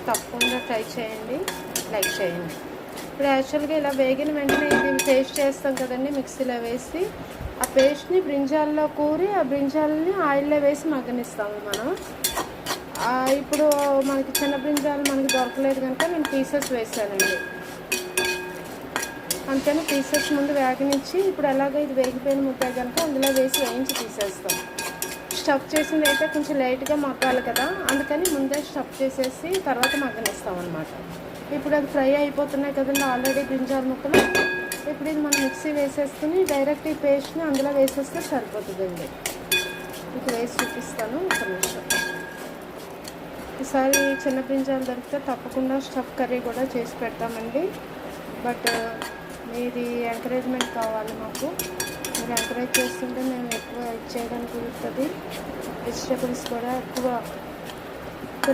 తప్పకుండా ట్రై చేయండి, లైక్ చేయండి. ఇప్పుడు యాక్చువల్గా ఇలా వేగిన వెంటనే ఇది పేస్ట్ చేస్తాం కదండి, మిక్సీలో వేసి ఆ పేస్ట్ని బ్రింజాల్లో కూరి ఆ బ్రింజాలని ఆయిల్లో వేసి మగ్గనిస్తాము మనం. ఇప్పుడు మనకి చిన్న బ్రింజాలు మనకి దొరకలేదు కనుక నేను పీసెస్ వేసానండి. అందుకని పీసెస్ ముందు వేగనిచ్చి ఇప్పుడు ఎలాగ ఇది వేగిపోయిన ముద్ద కనుక అందులో వేసి వేయించి తీసేస్తాం. స్టఫ్ చేసింది అయితే కొంచెం లైట్గా మగ్గాలి కదా, అందుకని ముందే స్టఫ్ చేసేసి తర్వాత మగ్గనిస్తాం అన్నమాట. ఇప్పుడు అది ఫ్రై అయిపోతున్నాయి కదండి ఆల్రెడీ బ్రింజాల్ ముక్కలు. ఇప్పుడు ఇది మనం మిక్సీ వేసేసుకుని డైరెక్ట్ ఈ పేస్ట్ని అందులో వేసేస్తే సరిపోతుందండి. ఇప్పుడు వేసి చూపిస్తాను ఒక నిమిషం. ఈసారి చిన్న బ్రింజాలు దొరికితే తప్పకుండా స్టఫ్ కర్రీ కూడా చేసి పెడతామండి. బట్ మీది ఎంకరేజ్మెంట్ కావాలి మాకు. మీరు ఎంకరేజ్ చేస్తుంటే మేము ఎక్కువ హెల్ప్ చేయడానికి కుదురుతుంది. వెజిటేబుల్స్ కూడా ఎక్కువ